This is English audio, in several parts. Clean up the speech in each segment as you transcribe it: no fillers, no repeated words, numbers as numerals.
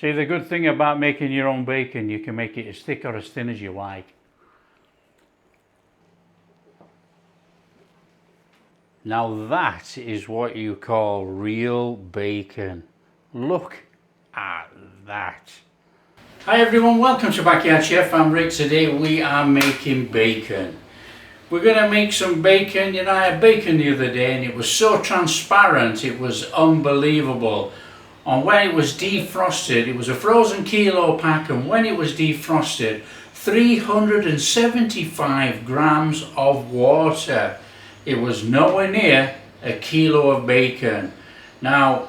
See, the good thing about making your own bacon, you can make it as thick or as thin as you like. Now that is what you call real bacon. Look at that. Hi everyone, welcome to Backyard Chef. I'm Rick. Today we are making bacon. We're going to make some bacon. You know, I had bacon the other day and it was so transparent, it was unbelievable. And when it was defrosted, it was a frozen kilo pack, and when it was defrosted, 375 grams of water. It was nowhere near a kilo of bacon. Now,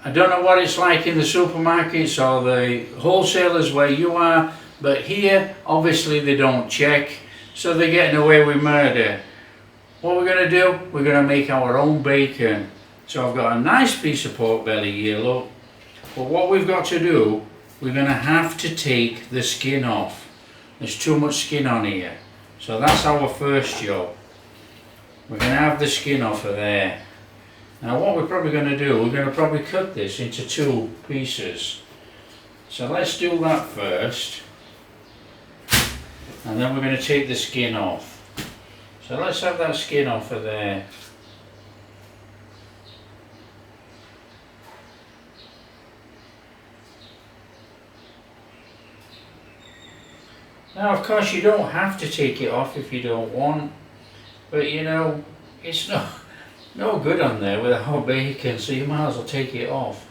I don't know what it's like in the supermarkets or the wholesalers where you are, but here obviously they don't check, so they're getting away with murder. What we're going to do, we're going to make our own bacon. So I've got a nice piece of pork belly here, look. But what we've got to do, we're going to have to take the skin off. There's too much skin on here. So that's our first job. We're going to have the skin off of there. Now what we're probably going to do, we're going to probably cut this into two pieces. So let's do that first. And then we're going to take the skin off. So let's have that skin off of there. Now of course you don't have to take it off if you don't want, but you know, it's no good on there with a whole bacon, so you might as well take it off.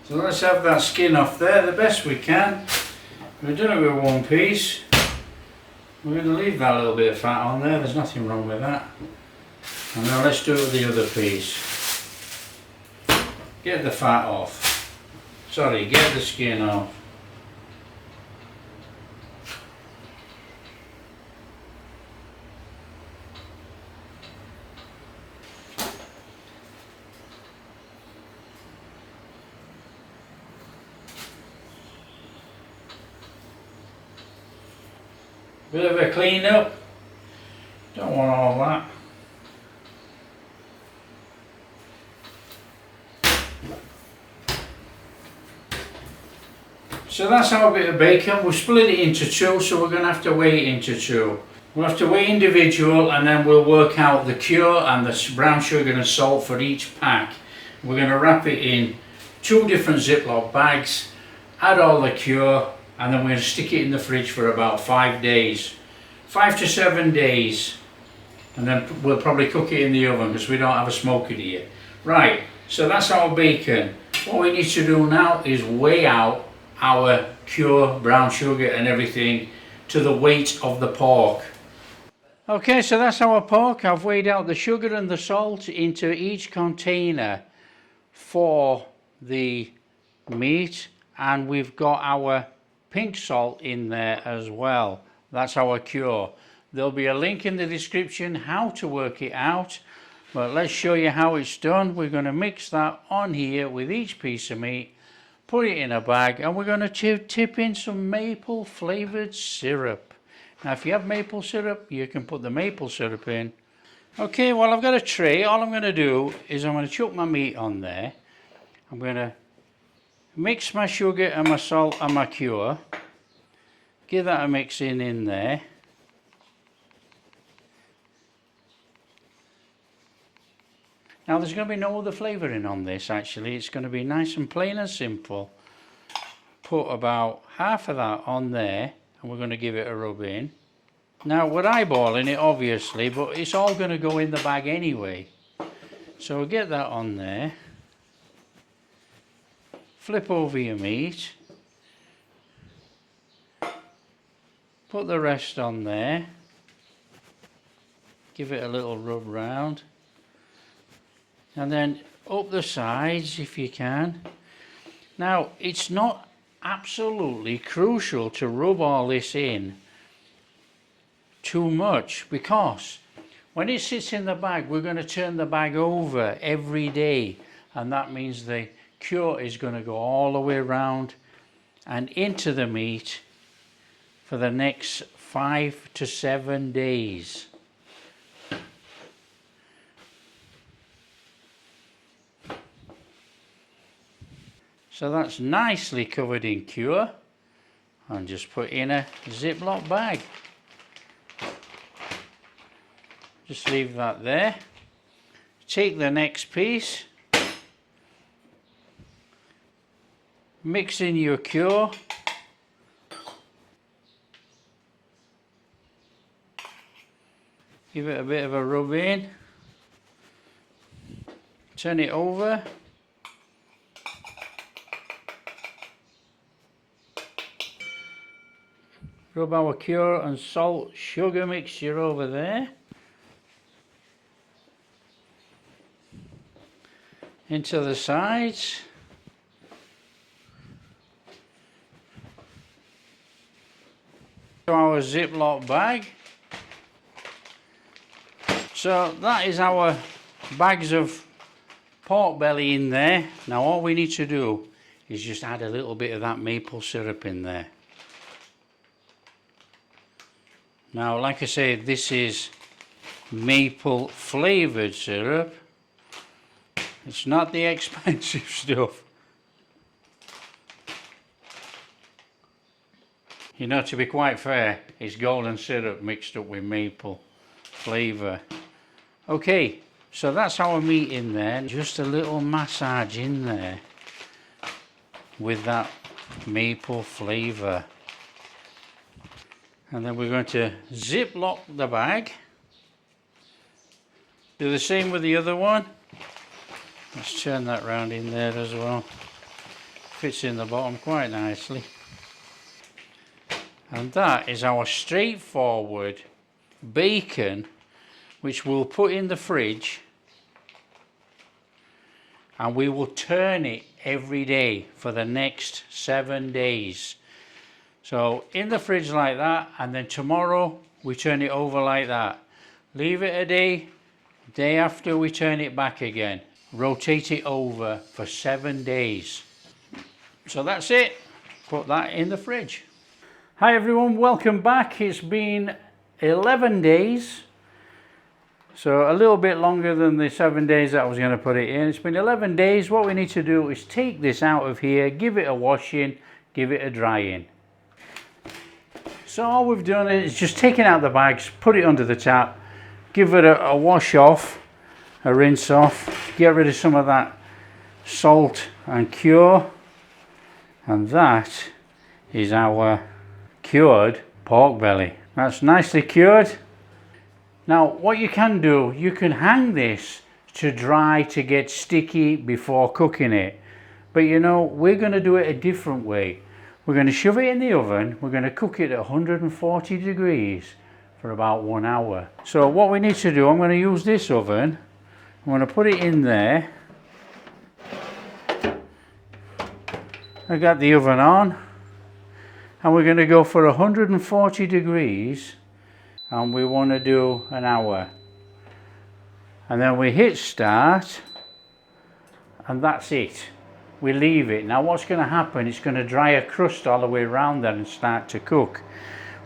So let's have that skin off there the best we can. We've done it with one piece. We're going to leave that little bit of fat on there, there's nothing wrong with that. And now let's do it with the other piece. Get the fat off. Sorry, get the skin off. Bit of a clean up, don't want all that. So that's our bit of bacon. We'll split it into two, so we're going to have to weigh it into two. We'll have to weigh individual, and then we'll work out the cure and the brown sugar and salt for each pack. We're going to wrap it in two different Ziploc bags, add all the cure, and then we're going to stick it in the fridge for about 5 days, 5 to 7 days, and then we'll probably cook it in the oven because we don't have a smoker here. Right, so that's our bacon. What we need to do now is weigh out our cure, brown sugar and everything to the weight of the pork. Okay, so that's our pork. I've weighed out the sugar and the salt into each container for the meat, and we've got our pink salt in there as well. That's our cure. There'll be a link in the description how to work it out, but let's show you how it's done. We're going to mix that on here with each piece of meat, put it in a bag, and we're going to tip in some maple flavored syrup. Now if you have maple syrup, you can put the maple syrup in. Okay, well I've got a tray. All I'm going to do is I'm going to chuck my meat on there. I'm going to mix my sugar and my salt and my cure. Give that a mix in there. Now there's going to be no other flavouring on this actually. It's going to be nice and plain and simple. Put about half of that on there and we're going to give it a rub in. Now we're eyeballing it obviously, but it's all going to go in the bag anyway. So we'll get that on there. Flip over your meat. Put the rest on there. Give it a little rub round. And then up the sides if you can. Now it's not absolutely crucial to rub all this in too much, because when it sits in the bag, we're going to turn the bag over every day, and that means the cure is going to go all the way around and into the meat for the next 5 to 7 days. So that's nicely covered in cure, and just put in a Ziploc bag. Just leave that there. Take the next piece, mix in your cure, give it a bit of a rub in, turn it over, rub our cure and salt sugar mixture over there, into the sides, to our Ziploc bag. So that is our bags of pork belly in there. Now all we need to do is just add a little bit of that maple syrup in there. Now, like I said, this is maple flavoured syrup. It's not the expensive stuff. You know, to be quite fair, it's golden syrup mixed up with maple flavour. Okay, so that's our meat in there. Just a little massage in there with that maple flavour. And then we're going to Ziploc the bag. Do the same with the other one. Let's turn that round in there as well. Fits in the bottom quite nicely. And that is our straightforward bacon, which we'll put in the fridge, and we will turn it every day for the next 7 days. So in the fridge like that, and then tomorrow we turn it over like that. Leave it a day, day after we turn it back again. Rotate it over for 7 days. So that's it. Put that in the fridge. Hi everyone, welcome back. It's been 11 days. So a little bit longer than the 7 days that I was going to put it in. It's been 11 days. What we need to do is take this out of here, give it a washing, give it a drying. So all we've done is just taken out the bags, put it under the tap, give it a wash off, a rinse off, get rid of some of that salt and cure, and that is our cured pork belly. That's nicely cured. Now what you can do, you can hang this to dry to get sticky before cooking it, but you know, we're going to do it a different way. We're going to shove it in the oven. We're going to cook it at 140 degrees for about 1 hour. So what we need to do, I'm going to use this oven. I'm going to put it in there. I got the oven on, and we're going to go for 140 degrees, and we want to do 1 hour. And then we hit start, and that's it. We leave it. Now what's going to happen, it's going to dry a crust all the way around there and start to cook.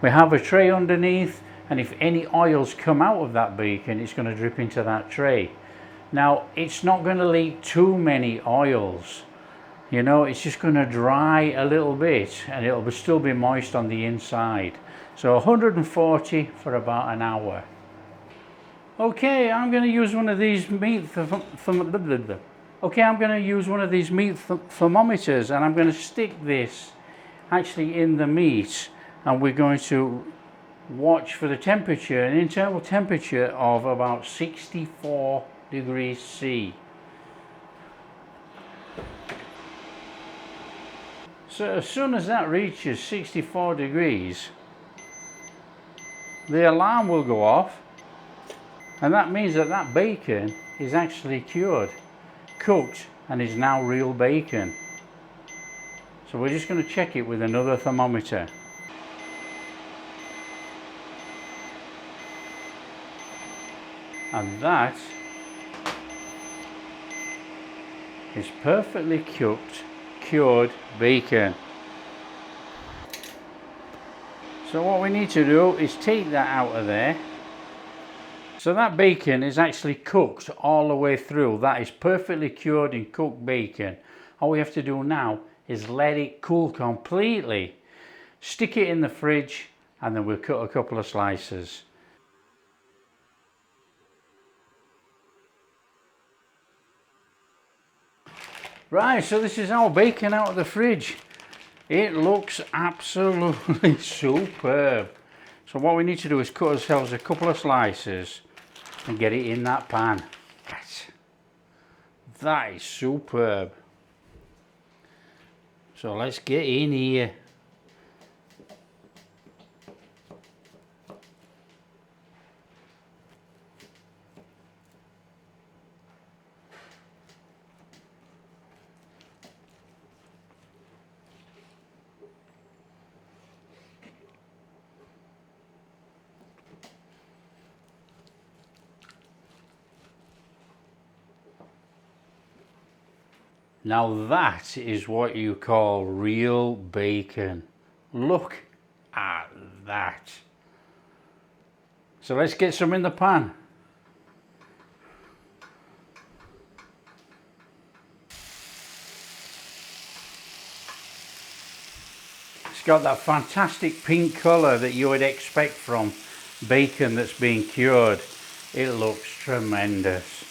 We have a tray underneath, and if any oils come out of that bacon, it's going to drip into that tray. Now it's not going to leak too many oils, you know, it's just going to dry a little bit, and it'll still be moist on the inside. So 140 for about 1 hour. Okay, I'm going to use one of these meat thermometers, and I'm going to stick this actually in the meat, and we're going to watch for the temperature, an internal temperature of about 64 degrees C. So as soon as that reaches 64 degrees, the alarm will go off, and that means that that bacon is actually cured, cooked, and is now real bacon. So we're just going to check it with another thermometer. And that is perfectly cured bacon. So what we need to do is take that out of there. So that bacon is actually cooked all the way through. That is perfectly cured and cooked bacon. All we have to do now is let it cool completely. Stick it in the fridge and then we'll cut a couple of slices. Right, so this is our bacon out of the fridge. It looks absolutely superb. So what we need to do is cut ourselves a couple of slices and get it in that pan. That is superb. So let's get in here. Now that is what you call real bacon. Look at that. So let's get some in the pan. It's got that fantastic pink colour that you would expect from bacon that's been cured. It looks tremendous.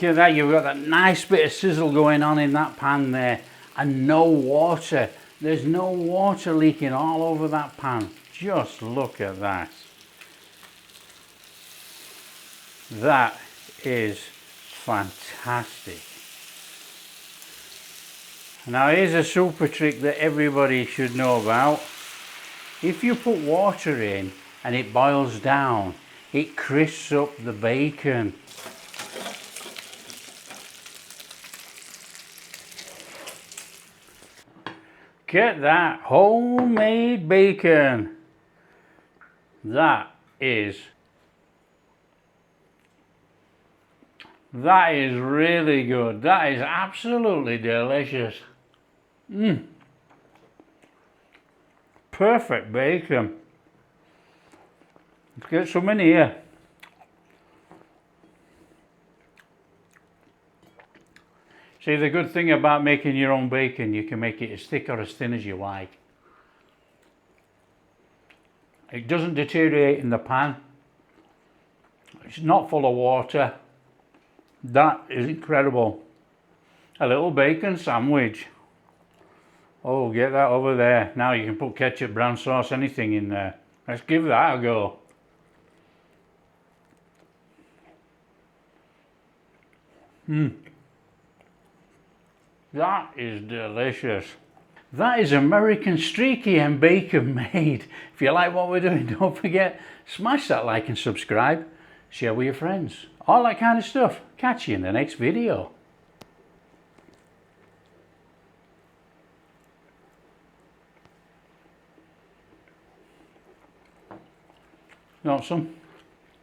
Look at that, you've got that nice bit of sizzle going on in that pan there, and no water. There's no water leaking all over that pan. Just look at that. That is fantastic. Now here's a super trick that everybody should know about. If you put water in and it boils down, it crisps up the bacon. Get that homemade bacon. That is really good. That is absolutely delicious. Perfect bacon. Let's get some in here. See, the good thing about making your own bacon, you can make it as thick or as thin as you like. It doesn't deteriorate in the pan. It's not full of water. That is incredible. A little bacon sandwich. Oh, get that over there. Now you can put ketchup, brown sauce, anything in there. Let's give that a go. That is delicious. That is American streaky and bacon made. If you like what we're doing, don't forget, smash that like and subscribe. Share with your friends. All that kind of stuff. Catch you in the next video. You want some?